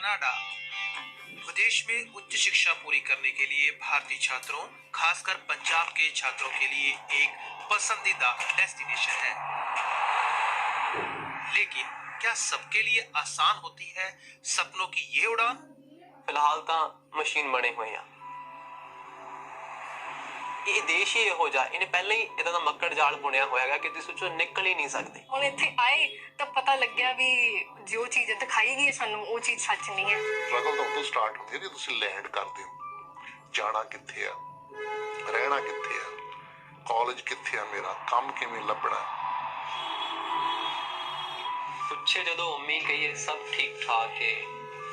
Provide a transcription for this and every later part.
Canada विदेश में उच्च शिक्षा पूरी करने के लिए भारतीय छात्रों, खासकर पंजाब के छात्रों के लिए एक पसंदीदा डेस्टिनेशन है। लेकिन क्या सबके लिए आसान होती है सपनों की ये उड़ान? फिलहाल तो मशीन बने हुए हैं। ये देश ही हो जा, इन्हें पहले ही इतना दा मक्कड़ जाल बुनिया होया है कि तुम सोचो निकल ही नहीं सकते। ਹੁਣ ਇੱਥੇ ਆਏ ਤਾਂ ਪਤਾ ਲੱਗਿਆ ਵੀ ਜੋ ਚੀਜ਼ ਦਿਖਾਈ ਗਈ ਸਾਨੂੰ ਉਹ ਚੀਜ਼ ਸੱਚ ਨਹੀਂ ਹੈ। ਸਟਰਗਲ ਤਾਂ ਉਦੋਂ ਸਟਾਰਟ ਹੁੰਦੀ ਹੈ ਜੇ ਤੁਸੀਂ ਲੈਂਡ ਕਰਦੇ ਹੋ। ਜਾਣਾ ਕਿੱਥੇ ਆ, ਰਹਿਣਾ ਕਿੱਥੇ ਆ, ਕਾਲਜ ਕਿੱਥੇ ਆ, ਮੇਰਾ ਕੰਮ ਕਿਵੇਂ ਲੱਭਣਾ। ਪੁੱਛੇ ਜਦੋਂ ਮੰਮੀ ਕਹੀਏ ਸਭ ਠੀਕ ਠਾਕ ਹੈ,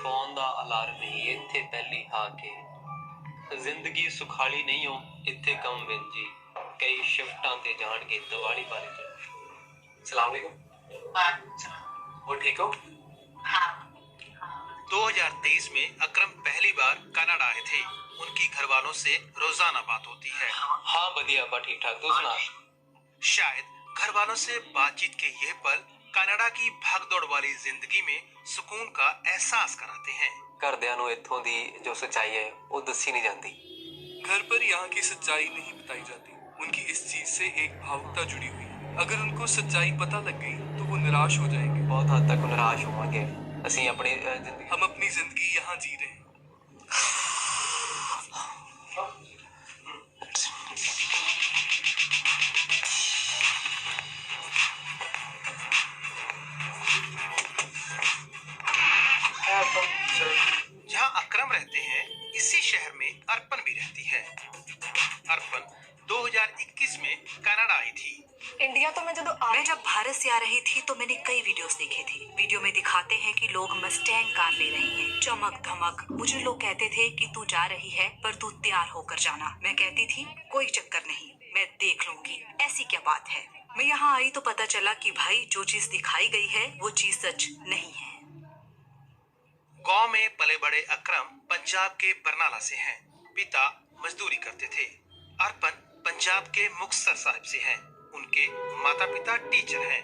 ਫੋਨ ਦਾ ਅਲਾਰਮ ਨਹੀਂ ਇੱਥੇ ਪਹਿਲੀ ਹਾ ਕੇ, ਜ਼ਿੰਦਗੀ ਸੁਖਾਲੀ ਨਹੀਂ ਹੋ ਇੱਥੇ ਕੰਮ ਵਿੱਚ ਜੀ, ਕਈ शिफ्टां ते जाणगे दिवाली वाले दिन। सलाम अलैकुम। और ठीक हो? हाँ। 2023 में अकरम पहली बार कनाडा आए थे। उनकी घर वालों से रोजाना बात होती है। हाँ बढ़िया बा ठीक ठाक, तू सुना? शायद घर वालों से बातचीत के यह पल कनाडा की भागदौड़ वाली जिंदगी में सुकून का एहसास कराते हैं। घरदियां नूं इत्थों दी जो सच्चाई है वो दसी नहीं जाती। घर पर यहाँ की सच्चाई नहीं बताई जाती। उनकी इस चीज से एक भावुकता जुड़ी हुई है। अगर उनको सच्चाई पता लग गई तो वो निराश हो जाएंगे। बहुत हद तक निराश होंगे। ਅਸੀਂ अपनी जिंदगी हम अपनी जिंदगी यहाँ जी रहे हैं। जहाँ अकरम रहते हैं इसी शहर में अर्पण भी रहती है। अर्पण 2021 में कनाडा आई थी। इंडिया तो मैं जब भारत से आ रही थी तो मैंने कई वीडियोस देखे थे। वीडियो में दिखाते हैं कि लोग मस्टैंग कार ले रहे हैं, चमक धमक। मुझे लोग कहते थे कि तू जा रही है पर तू तैयार होकर जाना। मैं कहती थी कोई चक्कर नहीं, मैं देख लूंगी, ऐसी क्या बात है। मैं यहाँ आई तो पता चला कि भाई जो चीज दिखाई गई है वो चीज सच नहीं है। गांव में पले बड़े अकरम पंजाब के बरनाला से हैं। पिता मजदूरी करते थे। अर्पण पंजाब के मुक्तसर साहिब से हैं। उनके माता पिता टीचर हैं।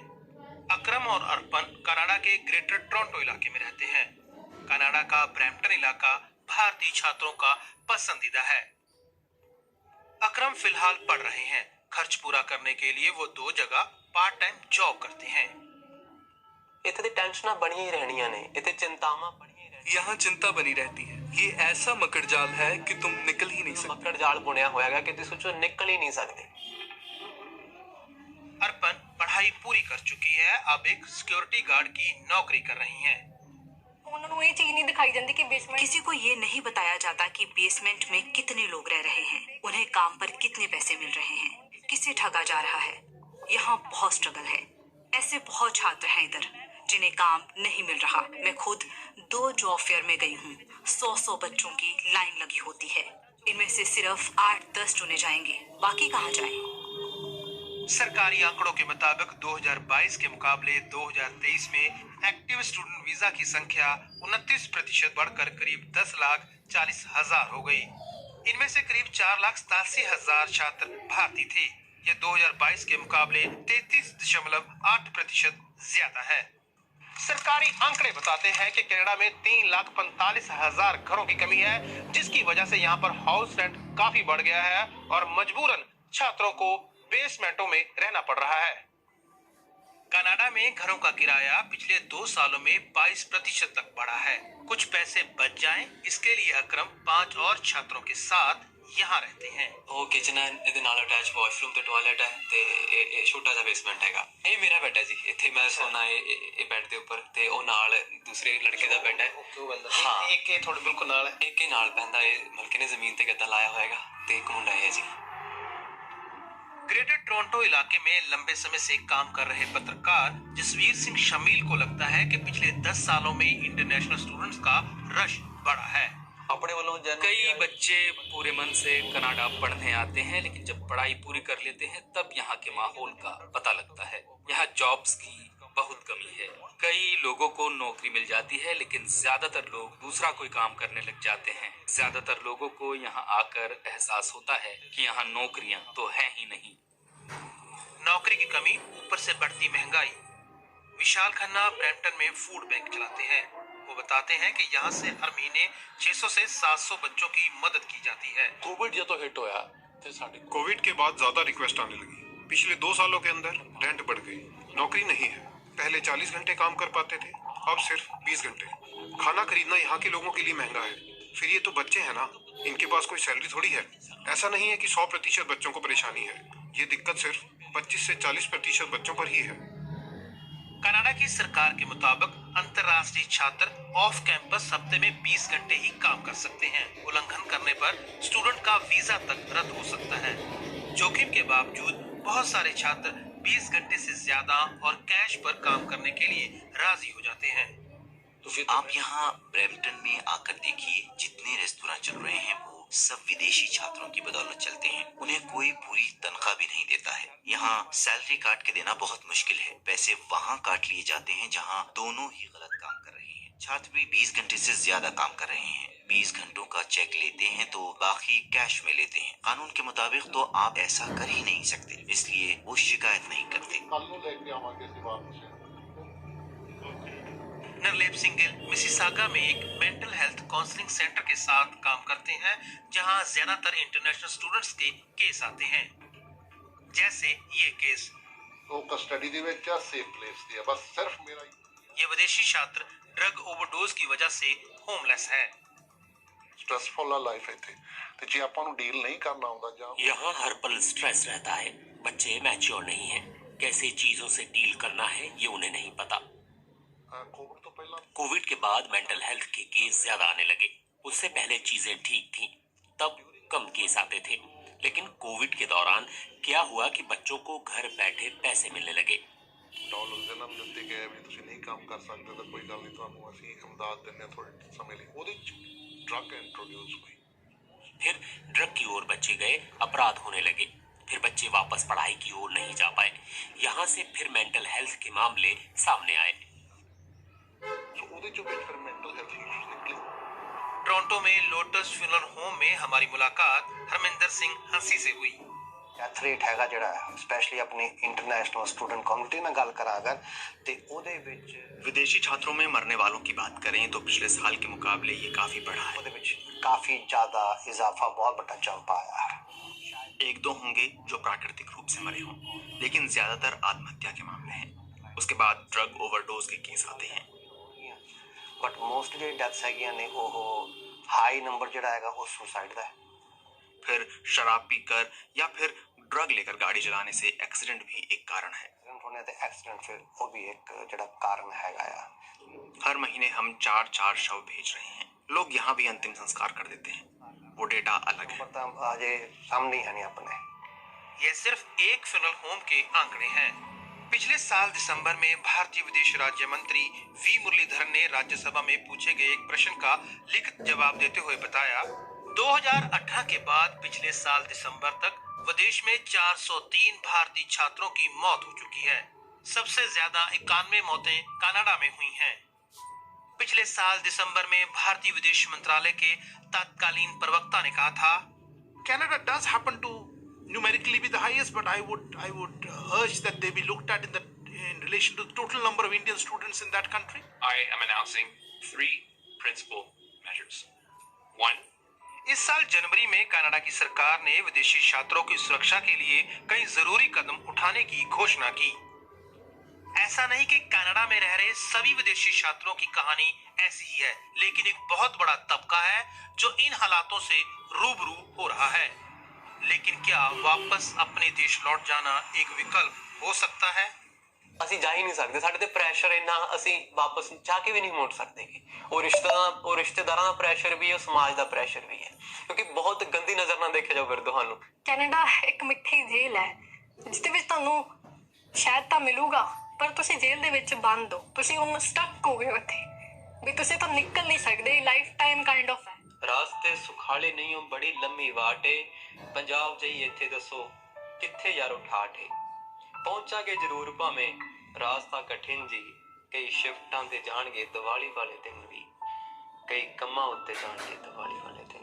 अकरम और अर्पण कनाडा के ग्रेटर टोरंटो इलाके में रहते हैं। कनाडा का ब्रैम्पटन इलाका भारतीय छात्रों का पसंदीदा है। अकरम फिलहाल पढ़ रहे हैं। खर्च पूरा करने के लिए वो 2 जगह पार्ट टाइम जॉब करते हैं। इतनी टेंशन बनी ही रहनियां ने, इतनी चिंतावां बनी ही रहनी। यहाँ चिंता बनी रहती है। ये ऐसा मकड़ जाल है कि तुम निकल ही नहीं सकते। मकड़ जाल बुनिया होया है कि तुम सोचो निकल ही नहीं सकते। अर्पण पढ़ाई पूरी कर चुकी है। अब एक सिक्योरिटी गार्ड की नौकरी कर रही हैं। उन्होंने ये चीज नहीं दिखाई जाती कि बेसमेंट किसी को ये नहीं बताया जाता कि बेसमेंट में कितने लोग रह रहे हैं, उन्हें काम पर कितने पैसे मिल रहे हैं, किसे ठगा जा रहा है। यहाँ बहुत स्ट्रगल है। ऐसे बहुत छात्र हैं इधर जिन्हें काम नहीं मिल रहा। मैं खुद 2 जॉब फेयर में गई हूँ। 100 बच्चों की लाइन लगी होती है। इनमें से सिर्फ 8-10 चुने जाएंगे, बाकी कहाँ जाएं? सरकारी आंकड़ों के मुताबिक 2022 के मुकाबले 2023 में एक्टिव स्टूडेंट वीजा की संख्या 29% बढ़कर करीब 10,40,000 हो गई। इनमें से करीब 4,87,000 छात्र भारतीय थे। यह 2022 के मुकाबले 33.8% ज्यादा है। सरकारी आंकड़े बताते हैं कि कनाडा में 3,45,000 घरों की कमी है, जिसकी वजह से यहाँ पर हाउस रेंट काफी बढ़ गया है और मजबूरन छात्रों को बेसमेंटों में रहना पड़ रहा है। कनाडा में घरों का किराया पिछले 2 सालों में 22% तक बढ़ा है। कुछ पैसे बच जाएं, इसके लिए अकरम 5 और छात्रों के साथ यहाँ रहते हैं। वो किचन है, ਇਹਦੇ ਨਾਲ ਅਟੈਚ ਵਾਸ਼ਰੂਮ ਤੇ ਟਾਇਲਟ ਹੈ ਤੇ ਇਹ ਛੋਟਾ ਜਿਹਾ ਬੇਸਮੈਂਟ ਹੈਗਾ। ਇਹ ਮੇਰਾ ਬੈੱਡ ਹੈ ਜੀ। ਇੱਥੇ ਮੈਂ ਸੋਨਾ ਇਹ ਬੈੱਡ ਦੇ ਉੱਪਰ ਤੇ ਉਹ ਨਾਲ ਦੂਸਰੇ ਲੜਕੇ ਦਾ ਬੈੱਡ ਹੈ। ਹਾਂ ਇੱਕ ਇਹ ਥੋੜੇ ਬਿਲਕੁਲ ਨਾਲ ਹੈ। ਇੱਕ ਹੀ ਨਾਲ ਪੈਂਦਾ। ਇਹ ਮਲਕੇ ਨੇ ਜ਼ਮੀਨ ਤੇ ਗੱਦਾ ਲਾਇਆ ਹੋਏਗਾ ਤੇ ਇੱਕ ਮੁੰਡਾ ਹੈ ਜੀ। ग्रेटर टोरंटो इलाके में लंबे समय से काम कर रहे पत्रकार जसवीर सिंह शमील को लगता है कि पिछले 10 सालों में इंटरनेशनल स्टूडेंट्स का रश बढ़ा है। अपने वालों कई बच्चे पूरे मन से कनाडा पढ़ने आते हैं, लेकिन जब पढ़ाई पूरी कर लेते हैं तब यहाँ के माहौल का पता लगता है। यहाँ जॉब्स की बहुत कमी है। कई लोगों को नौकरी मिल जाती है, लेकिन ज्यादातर लोग दूसरा कोई काम करने लग जाते हैं। ज्यादातर लोगों को यहाँ आकर एहसास होता है कि यहाँ नौकरियां तो है ही नहीं। नौकरी की कमी, ऊपर से बढ़ती महंगाई। विशाल खन्ना ब्रैम्पटन में फूड बैंक चलाते हैं। वो बताते हैं कि यहाँ से हर महीने 600 से 700 बच्चों की मदद की जाती है। कोविड जो तो हिट होया ते साडे कोविड के बाद ज्यादा रिक्वेस्ट आने लगी। पिछले 2 सालों के अंदर रेंट बढ़ गई। नौकरी नहीं है। पहले 40 घंटे काम कर पाते थे, अब सिर्फ 20 घंटे। खाना खरीदना यहाँ के लोगों के लिए महंगा है। फिर ये तो बच्चे हैं ना, इनके पास कोई सैलरी थोड़ी है। ऐसा नहीं है कि 100% बच्चों को परेशानी है। ये दिक्कत सिर्फ 25 से 40% बच्चों पर ही है। कनाडा की सरकार के मुताबिक अंतर्राष्ट्रीय छात्र ऑफ कैंपस हफ्ते में 20 घंटे ही काम कर सकते हैं। उल्लंघन करने पर स्टूडेंट का वीजा तक रद्द हो सकता है। जोखिम के बावजूद बहुत सारे छात्र 20 घंटे से ज्यादा और कैश पर काम करने के लिए राजी हो जाते हैं। आप यहाँ ब्रैम्पटन में आकर देखिए, जितने रेस्तोरां चल रहे हैं वो सब विदेशी छात्रों की बदौलत चलते हैं। उन्हें कोई पूरी तनख्वाह भी नहीं देता है। यहाँ सैलरी काट के देना बहुत मुश्किल है। पैसे वहाँ काट लिए जाते हैं जहाँ दोनों ही गलत काम कर रहे हैं। छात्र भी 20 घंटे से ज्यादा काम कर रहे हैं। 20 घंटों का चेक लेते हैं तो बाकी कैश में लेते हैं। कानून के मुताबिक तो आप ऐसा कर ही नहीं सकते, इसलिए वो शिकायत नहीं करते। नरलेप सिंगल मिसिसागा में एक मेंटल हेल्थ काउंसलिंग सेंटर के साथ काम करते हैं, जहां ज्यादातर इंटरनेशनल स्टूडेंट्स के केस आते हैं। जैसे ये केस वो कस्टडी दी विच आ, सेफ प्लेस दी है। बस सिर्फ मेरा ये विदेशी छात्र ड्रग ओवरडोज की वजह से होमलेस है। स्ट्रेसफुल लाइफ है ते जे आपां नूं डील नहीं करना आउंदा जां यहाँ हर पल स्ट्रेस रहता है। बच्चे मैच्योर नहीं हैं। कैसे चीजों से डील करना है ये उन्हें नहीं पता। कोविड तो पहला कोविड के बाद मेंटल हेल्थ के केस ज्यादा आने लगे। उससे पहले चीजें ठीक थीं, तब कम केस आते थे। लेकिन कोविड के दौरान क्या हुआ कि बच्चों को घर बैठे पैसे मिलने लगे। डॉलर जन्म दिते गए भी तुसीं नहीं काम कर सकते तो कोई गल नहीं, तुहानूं असीं इमदाद दिंदे थोड़े समय लई। ओहदे ड्रग इंट्रोड्यूस हुई। फिर ड्रग की ओर बच्चे गए, अपराध होने लगे। फिर बच्चे वापस पढ़ाई की ओर नहीं जा पाए। यहाँ से फिर मेंटल हेल्थ के मामले सामने आए। टोरंटो में लोटस फ्यूनरल होम में हमारी मुलाकात हरमिंदर सिंह हंसी से हुई। डेथ रेट हैगा जिहड़ा स्पेशली अपनी इंटरनेशनल स्टूडेंट कम्युनिटी नाल गल करा अगर ते ओदे विच विदेशी छात्रों में मरने वालों की बात करें तो पिछले साल के मुकाबले ये काफी बढ़ा है। ओदे विच काफी ज्यादा इजाफा, बहुत बड़ा जंप आया है। 1-2 होंगे जो प्राकृतिक रूप से मरे हों, लेकिन ज्यादातर आत्महत्या के मामले हैं। उसके बाद ड्रग ओवरडोज के केस आते हैं। बट मोस्टली डेथ्स हैगियां ने ओह हाई नंबर जिहड़ा हैगा वो सुसाइड दा है। फिर शराब पीकर या फिर ड्रग लेकर गाड़ी चलाने से एक्सीडेंट भी एक कारण है। एक्सीडेंट होने ते एक्सीडेंट फिर वो भी एक जिहड़ा कारण हैगा या। हर महीने हम 4 शव भेज रहे हैं। लोग यहाँ भी अंतिम संस्कार कर देते हैं। वो डेटा अलग है। पता आजे सामने है नहीं अपने। ये सिर्फ एक फ्यूनरल होम के आंकड़े हैं। पिछले साल दिसंबर में भारतीय विदेश राज्य मंत्री वी मुरलीधरन ने राज्यसभा में पूछे गए एक प्रश्न का लिखित जवाब देते हुए बताया, 2018 के बाद पिछले साल दिसंबर तक विदेश में 403 भारतीय छात्रों की मौत हो चुकी है। सबसे ज्यादा 91 मौतें कनाडा में हुई हैं। पिछले साल दिसंबर में भारतीय विदेश मंत्रालय के तत्कालीन प्रवक्ता ने कहा था, Canada does happen to numerically be the highest, but I would urge that they be looked at in relation to the total number of Indian students in that country. I am announcing 3 principal measures. 1. इस साल जनवरी में Canada की सरकार ने विदेशी छात्रों की सुरक्षा के लिए कई जरूरी कदम उठाने की घोषणा की। ऐसा नहीं कि कनाडा में रह रहे सभी विदेशी छात्रों की कहानी ऐसी ही है, लेकिन एक बहुत बड़ा तबका है जो इन हालातों से रूबरू हो रहा है। लेकिन क्या वापस अपने देश लौट जाना एक विकल्प हो सकता है? ਅਸੀਂ ਜਾ ਹੀ ਨਹੀਂ ਸਕਦੇ। ਸਾਡੇ ਤੇ ਪ੍ਰੈਸ਼ਰ ਇੰਨਾ, ਅਸੀਂ ਵਾਪਸ ਚਾਹ ਕੇ ਵੀ ਨਹੀਂ ਮੁੜ ਸਕਦੇ। ਉਹ ਰਿਸ਼ਤੇਦਾਰਾਂ ਦਾ ਪ੍ਰੈਸ਼ਰ ਵੀ ਹੈ, ਸਮਾਜ ਦਾ ਪ੍ਰੈਸ਼ਰ ਵੀ ਹੈ, ਕਿਉਂਕਿ ਬਹੁਤ ਗੰਦੀ ਨਜ਼ਰ ਨਾਲ ਦੇਖਿਆ ਜਾਊ ਫਿਰ ਤੁਹਾਨੂੰ। ਕੈਨੇਡਾ ਇੱਕ ਮਿੱਠੀ ਜੇਲ੍ਹ ਹੈ ਜਿਸ ਵਿੱਚ ਤੁਹਾਨੂੰ ਸ਼ਾਇਦ ਤਾਂ ਮਿਲੂਗਾ, ਪਰ ਤੁਸੀਂ ਜੇਲ੍ਹ ਦੇ ਵਿੱਚ ਬੰਦ ਹੋ। ਤੁਸੀਂ ਹੁਣ ਸਟਕ ਹੋ ਗਏ ਉੱਥੇ ਵੀ ਤੁਸੀਂ ਤਾਂ ਨਿਕਲ ਨਹੀਂ ਸਕਦੇ। ਲਾਈਫ ਟਾਈਮ ਕਾਈਂਡ ਆਫ ਹੈ। ਰਾਸਤੇ ਸੁਖਾਲੇ ਨਹੀਂ ਹੋ, ਬੜੀ ਲੰਮੀ ਵਾਟ ਏ। ਪੰਜਾਬ ਜਾਈ ਇੱਥੇ ਦੱਸੋ ਕਿੱਥੇ ਯਾਰੋ ਠਾਠ ਏ। ਪਹੁੰਚਾਂਗੇ ਜ਼ਰੂਰ ਭਾਵੇਂ ਰਾਸਤਾ ਕਠਿਨ ਜੀ। ਕਈ ਸ਼ਿਫਟਾਂ ਤੇ ਜਾਣਗੇ ਦੀਵਾਲੀ ਵਾਲੇ ਦਿਨ ਵੀ, ਕਈ ਕੰਮਾਂ ਉੱਤੇ ਜਾਣਗੇ ਦੀਵਾਲੀ ਵਾਲੇ ਦਿਨ।